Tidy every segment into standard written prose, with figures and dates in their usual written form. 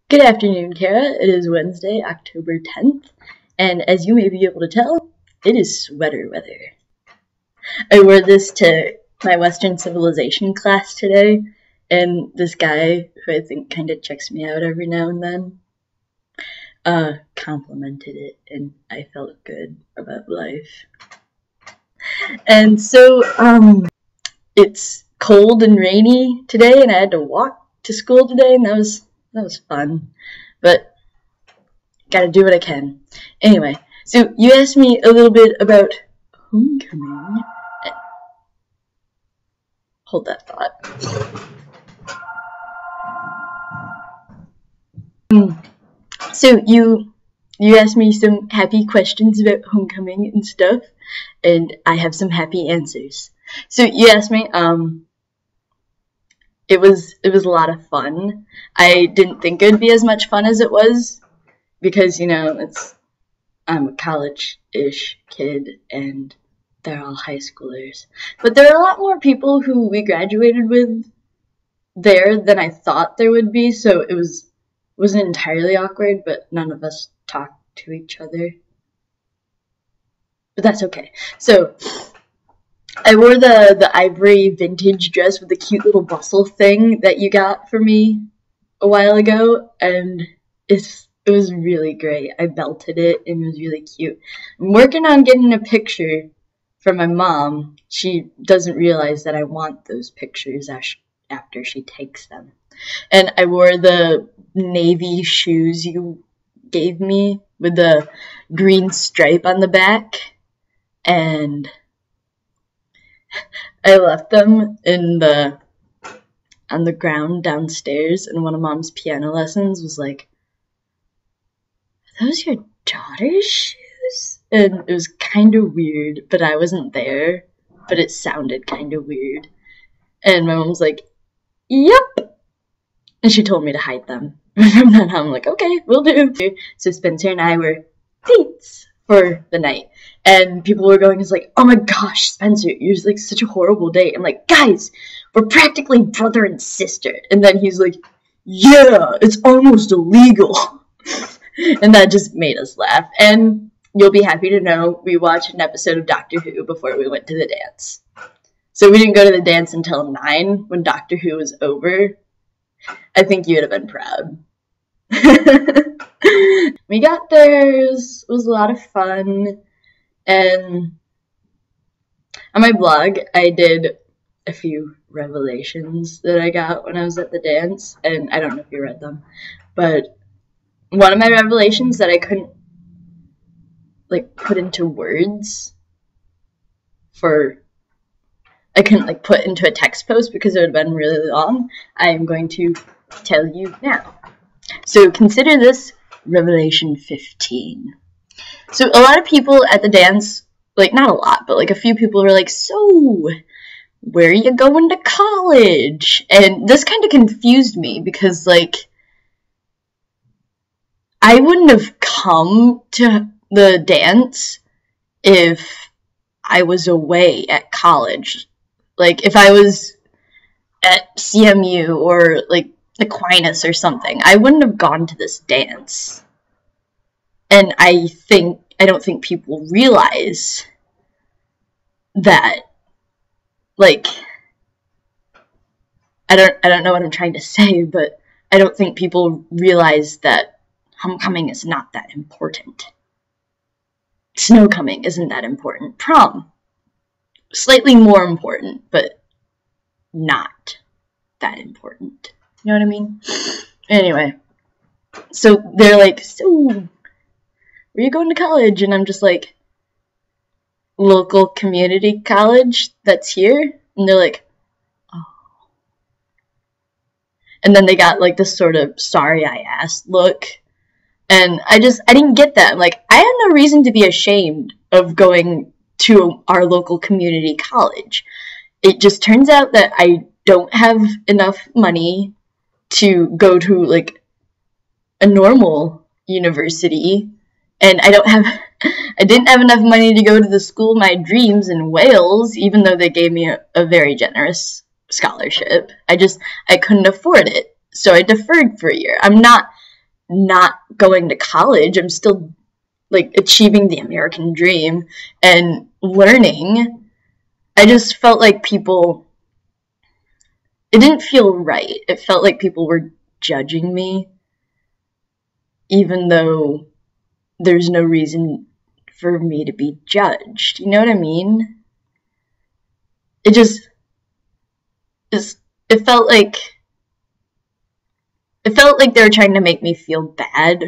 Good afternoon, Kara. It is Wednesday, October 10th, and as you may be able to tell, it is sweater weather. I wore this to my Western Civilization class today, and this guy, who I think kind of checks me out every now and then, complimented it, and I felt good about life. And so, it's cold and rainy today, and I had to walk to school today, and that was fun, but gotta do what I can. Anyway, so you asked me a little bit about homecoming. Hold that thought. So you asked me some happy questions about homecoming and stuff, and I have some happy answers. So you asked me, it was a lot of fun. I didn't think it would be as much fun as it was because, you know, I'm a college-ish kid and they're all high schoolers. But there are a lot more people who we graduated with there than I thought there would be, so it wasn't entirely awkward, but none of us talked to each other. But that's okay. So I wore the ivory vintage dress with the cute little bustle thing that you got for me a while ago, and it was really great. I belted it, and it was really cute. I'm working on getting a picture for my mom. She doesn't realize that I want those pictures after she takes them. And I wore the navy shoes you gave me with the green stripe on the back, and I left them on the ground downstairs, and one of Mom's piano lessons was like, "Are those your daughter's shoes?" And it was kind of weird, but I wasn't there, but it sounded kind of weird. And my mom was like, "Yep," and she told me to hide them. From then on, I'm like, okay, we'll do. So Spencer and I were dates for the night, and people were going, it's like, "Oh my gosh, Spencer, you're like such a horrible date." I'm like, "Guys, we're practically brother and sister." And then he's like, "Yeah, it's almost illegal." And that just made us laugh. And you'll be happy to know we watched an episode of Doctor Who before we went to the dance. So we didn't go to the dance until 9 when Doctor Who was over. I think you would have been proud. We got there, it was a lot of fun, and on my blog I did a few revelations that I got when I was at the dance, and I don't know if you read them, but one of my revelations that I couldn't put into words I couldn't put into a text post because it would have been really long, I am going to tell you now. So consider this Revelation 15. So a lot of people at the dance, not a lot, but a few people were like, "So, where are you going to college?" And this kind of confused me because, I wouldn't have come to the dance if I was away at college. If I was at CMU or, Aquinas or something, I wouldn't have gone to this dance. And I don't think people realize that, I don't know what I'm trying to say, but I don't think people realize that homecoming is not that important. Snowcoming isn't that important. Prom, slightly more important, but not that important. You know what I mean? Anyway, so they're like, "So, where are you going to college?" And I'm just like, "Local community college that's here." And they're like, "Oh." And then they got this sort of sorry I asked look. And I didn't get that. I had no reason to be ashamed of going to our local community college. It just turns out that I don't have enough money to go to a normal university, and I didn't have enough money to go to the school of my dreams in Wales, even though they gave me a very generous scholarship. I couldn't afford it, so I deferred for a year. I'm not not going to college. I'm still, like, achieving the American dream and learning. I just felt like people, it didn't feel right. It felt like people were judging me, even though there's no reason for me to be judged. You know what I mean? It just, it felt like they were trying to make me feel bad,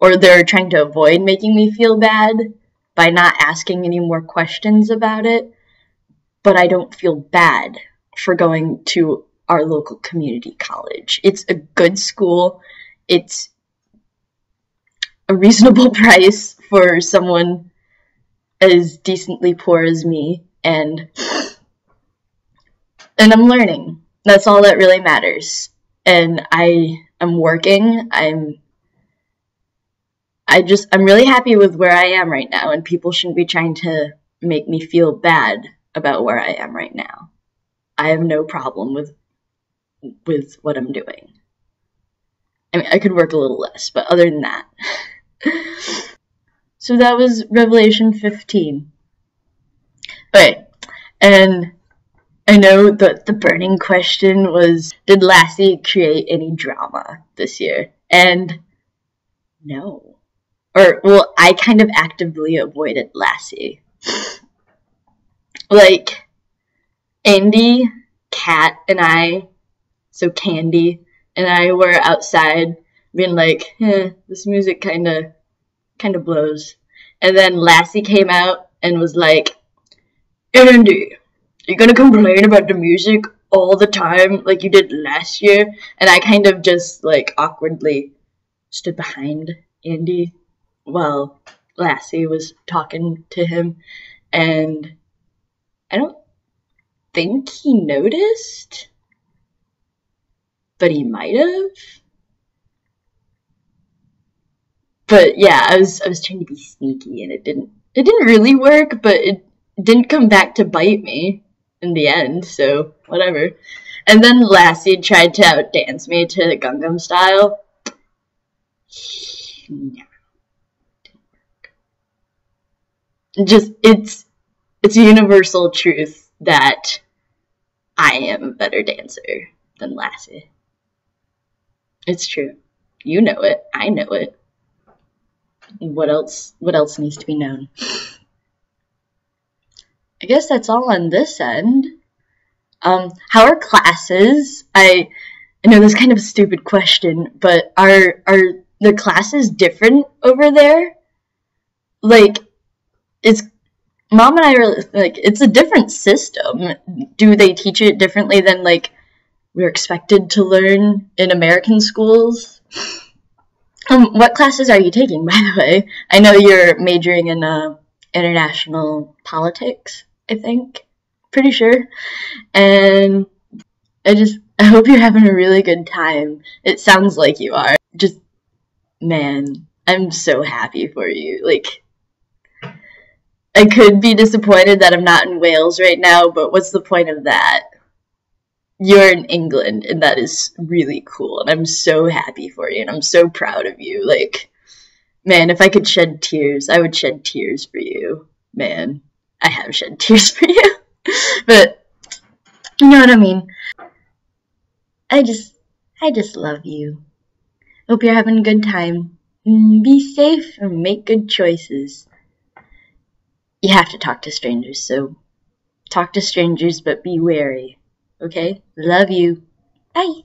or they're trying to avoid making me feel bad by not asking any more questions about it. But I don't feel bad for going to our local community college. It's a good school. It's a reasonable price for someone as decently poor as me, and I'm learning. That's all that really matters. And I'm working. I'm really happy with where I am right now, and people shouldn't be trying to make me feel bad about where I am right now. I have no problem with what I'm doing. I mean, I could work a little less, but other than that. So that was Revelation 15. Okay, and I know that the burning question was, did Lassie create any drama this year? And no. Or, well, I kind of actively avoided Lassie. Like, Andy, Kat, and I, so Candy, and I were outside being like, this music kind of blows. And then Lassie came out and was like, Andy, you're gonna complain about the music all the time like you did last year? And I kind of just, like, awkwardly stood behind Andy while Lassie was talking to him, and I don't think he noticed, but he might have. But yeah, I was trying to be sneaky, and it didn't really work, but it didn't come back to bite me in the end, so whatever. And then Lassie tried to outdance me to Gangnam Style. No, didn't work. Just, it's a universal truth that I am a better dancer than Lassie. It's true. You know it. I know it. What else needs to be known? I guess that's all on this end. How are classes? I know that's kind of a stupid question, but are the classes different over there? Like, Mom and I are like, it's a different system. Do they teach it differently than, like, we're expected to learn in American schools? What classes are you taking, by the way? I know you're majoring in international politics, I think. Pretty sure. And I hope you're having a really good time. It sounds like you are. Just, man, I'm so happy for you. Like, I could be disappointed that I'm not in Wales right now, but what's the point of that? You're in England, and that is really cool, and I'm so happy for you, and I'm so proud of you. Like, man, if I could shed tears, I would shed tears for you. Man, I have shed tears for you. But, you know what I mean? I just love you. Hope you're having a good time. Be safe and make good choices. You have to talk to strangers, so talk to strangers, but be wary. Okay? Love you. Bye.